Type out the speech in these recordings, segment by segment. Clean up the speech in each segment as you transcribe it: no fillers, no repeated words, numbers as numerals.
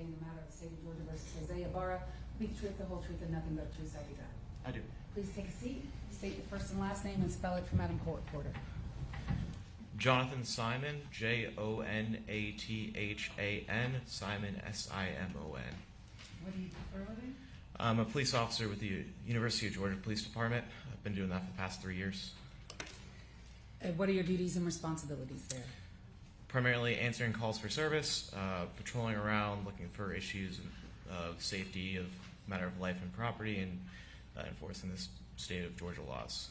in the matter of the state of Georgia versus Jose Ibarra. Be the truth, the whole truth, and nothing but the truth, so help you God. I do. Please take a seat, state your first and last name, and spell it for Madam Court Reporter. Jonathan Simon, Jonathan, Simon, Simon. What do you prefer living? I'm a police officer with the University of Georgia Police Department. I've been doing that for the past 3 years. What are your duties and responsibilities there? Primarily answering calls for service, patrolling around, looking for issues of safety, of matter of life and property, and enforcing the state of Georgia laws.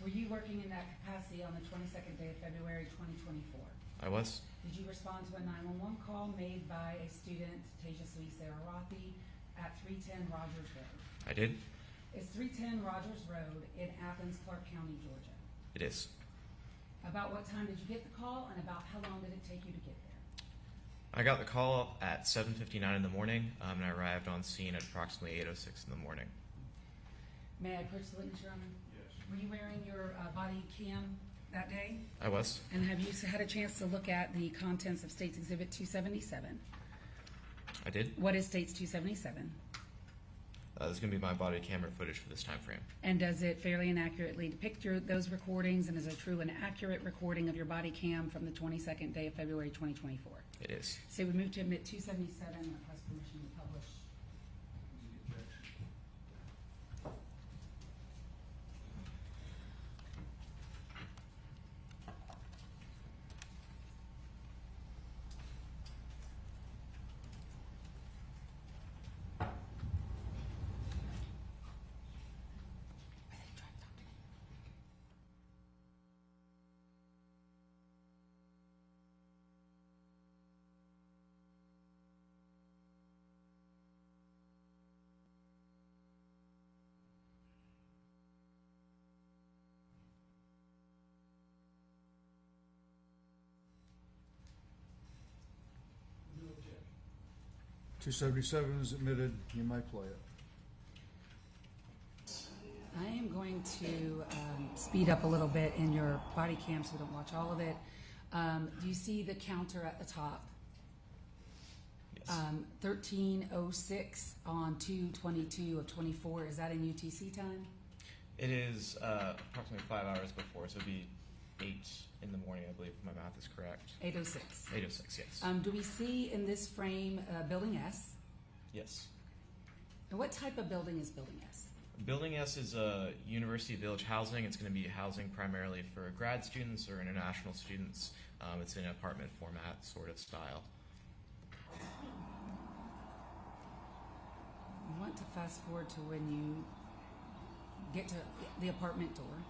Were you working in that capacity on the 22nd day of February 2024? I was. Did you respond to a 911 call made by a student, Tejaswi Sararathi, at 310 Rogers Road? I did. Is 310 Rogers Road in Athens, Clark County, Georgia? It is. About what time did you get the call, and about how long did it take you to get there? I got the call at 7:59 in the morning, and I arrived on scene at approximately 8:06 in the morning. May I approach the witness, Your Honor? Yes. Were you wearing your body cam that day? I was. And have you had a chance to look at the contents of State's Exhibit 277? I did. What is State's 277? This is going to be my body camera footage for this time frame. And does it fairly and accurately depict those recordings, and is a true and accurate recording of your body cam from the 22nd day of February 2024? It is. So we move to admit 277 and request permission to publish. No objection. 277 is admitted. You may play it. I am going to speed up a little bit in your body cam so we don't watch all of it. Do you see the counter at the top? Yes. 13:06 on 2/22 of 24. Is that in UTC time? It is approximately 5 hours before, so it would be 8 in the morning, I believe, if my math is correct. 8:06. 8:06, yes. Do we see in this frame Building S? Yes. And what type of building is Building S? Building S is a University Village housing. It's going to be housing primarily for grad students or international students. It's in an apartment format sort of style. I want to fast forward to when you get to the apartment door.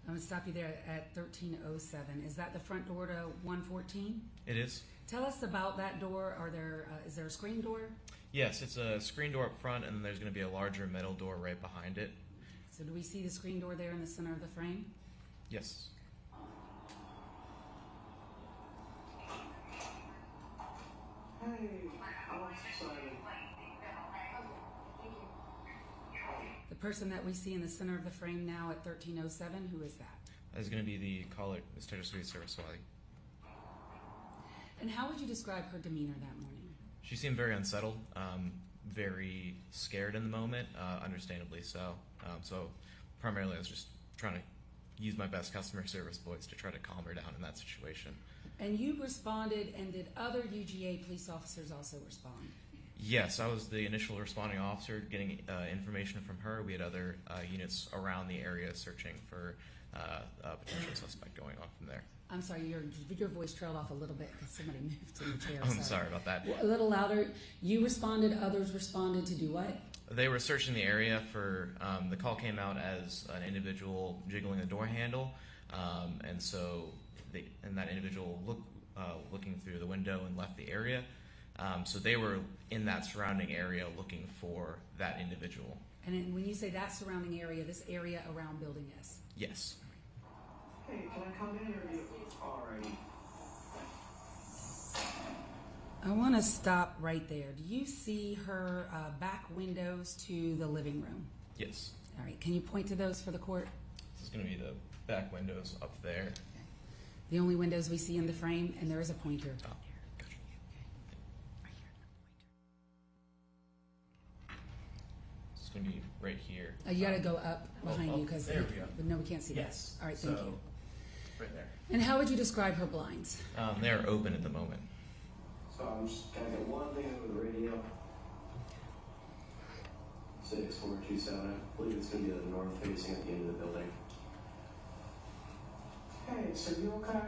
I'm going to stop you there at 13:07. Is that the front door to 114? It is. Tell us about that door. Is there a screen door? Yes, it's a screen door up front, and then there's going to be a larger metal door right behind it. So do we see the screen door there in the center of the frame? Yes. Hey, outside. The person that we see in the center of the frame now at 13:07, who is that? That is going to be the caller, Ms. Tejaswi Saraswati. And how would you describe her demeanor that morning? She seemed very unsettled, very scared in the moment, understandably so. So primarily I was just trying to use my best customer service voice to try to calm her down in that situation. And you responded, and did other UGA police officers also respond? Yes, I was the initial responding officer getting information from her. We had other units around the area searching for a potential suspect going on from there. I'm sorry, your voice trailed off a little bit because somebody moved to the chair. I'm sorry about that. A little louder. You responded, others responded to do what? They were searching the area for, the call came out as an individual jiggling the door handle, and so that individual looking through the window and left the area. So they were in that surrounding area looking for that individual. And then when you say that surrounding area, this area around Building S? Yes. Hey, can I come in or you? Alrighty. I want to stop right there. Do you see her back windows to the living room? Yes. All right. Can you point to those for the court? This is going to be the back windows up there. Okay. The only windows we see in the frame, and there is a pointer. Oh, gotcha. It's going to be right here. You got to go up behind you because there we go. no, we can't see Yes. that. All right. Thank you. Right there. And how would you describe her blinds? They are open at the moment. So I'm just gonna get one thing over the radio. 6427. I believe it's gonna be the north facing at the end of the building. Hey, so you okay?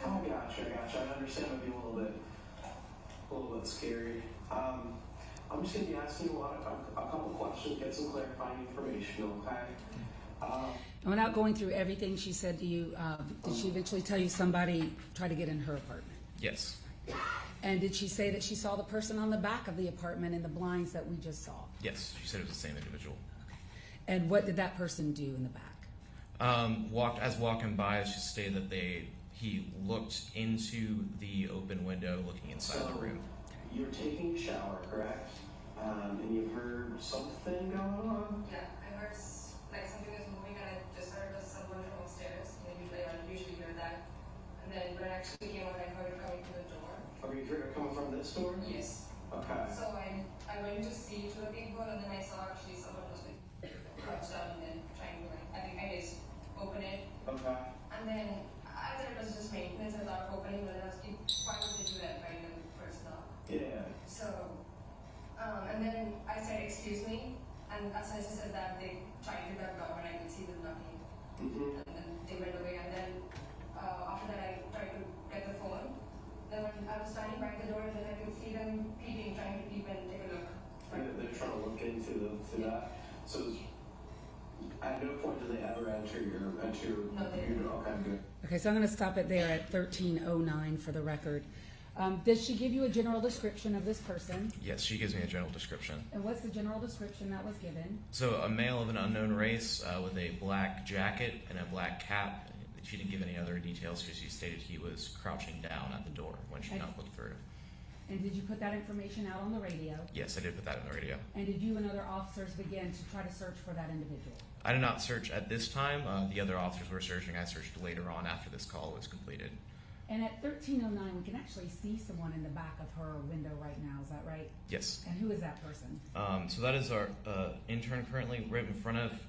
Oh, gotcha. I understand it'd be a little bit scary. I'm just gonna be asking you a couple questions, get some clarifying information, okay? And without going through everything she said to you, did she eventually tell you somebody tried to get in her apartment? Yes. And did she say that she saw the person on the back of the apartment in the blinds that we just saw? Yes, she said it was the same individual. Okay. And what did that person do in the back? Walking by, she stated that he looked into the open window, looking inside the room. You're taking a shower, correct? And you heard something going on? Yeah, I heard like something was moving, and I just heard it was someone from upstairs. I usually hear that. And then when I actually came out, I heard it coming from the door. Okay, you heard it coming from this door? Yes. Okay. So I went to see to the people, and then I saw actually someone was like crouched down and then trying to I just open it. Okay. And then I thought it was just maintenance without opening, but I was like, why would they do that right in the first knock? Yeah. So, and then I said, excuse me, and as I said that, they tried to duck down, and I could see them knocking. Mm-hmm. And then they went away, and then after that I tried to get the phone. Then when I was standing by the door, then I could see them peeping, trying to peep and take a look. They're trying to look into that. So at no point did they ever enter your No, they didn't. Okay, good. Okay, so I'm going to stop it there at 1309 for the record. Did she give you a general description of this person? Yes, she gives me a general description. And what's the general description that was given? So a male of an unknown race with a black jacket and a black cap. She didn't give any other details because she stated he was crouching down at the door when she looked through. And did you put that information out on the radio? Yes, I did put that in the radio. And did you and other officers begin to try to search for that individual? I did not search at this time. The other officers were searching. I searched later on after this call was completed. And at 1309, we can actually see someone in the back of her window right now. Is that right? Yes. And who is that person? So that is our intern currently. Right in front of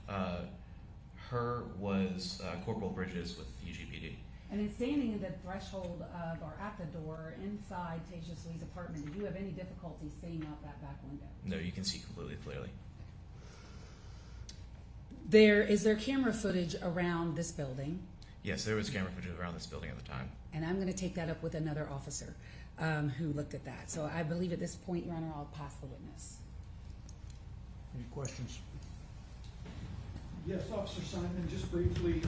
her was Corporal Bridges with UGPD. And in standing in the threshold of, or at the door inside Tasia Lee's apartment, did you have any difficulty seeing out that back window? No, you can see completely clearly. Is there camera footage around this building? Yes, there was camera footage around this building at the time. And I'm going to take that up with another officer who looked at that. So I believe at this point, Your Honor, I'll pass the witness. Any questions? Yes, Officer Simon, just briefly,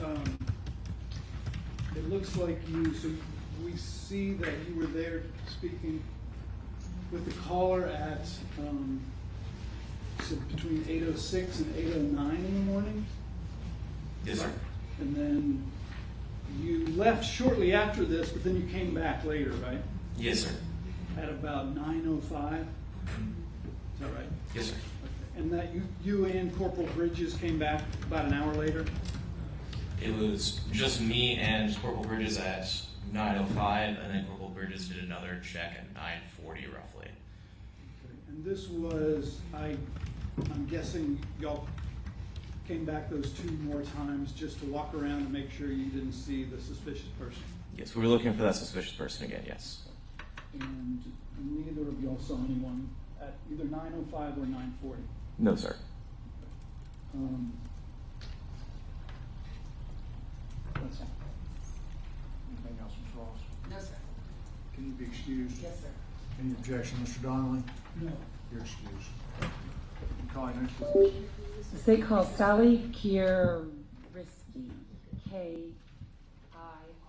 it looks like so we see that you were there speaking with the caller at so between 8:06 and 8:09 in the morning? Yes, sir. And then you left shortly after this, but then you came back later, right? Yes, sir. At about 9:05? Is that right? Yes, sir. And that you and Corporal Bridges came back about an hour later? It was just me and Corporal Bridges at 9:05, and then Corporal Bridges did another check at 9:40 roughly. Okay. And this was, I'm guessing y'all came back those two more times just to walk around and make sure you didn't see the suspicious person? Yes, we were looking for that suspicious person again, yes. And neither of y'all saw anyone at either 9:05 or 9:40? No, sir. That's all. Anything else, Ms. Ross? No, sir. Can you be excused? Yes, sir. Any objection, Mr. Donnelly? No. You're excused. Call your next witness. The state calls Sally Kierisky, K-I-R-I-S-K-Y.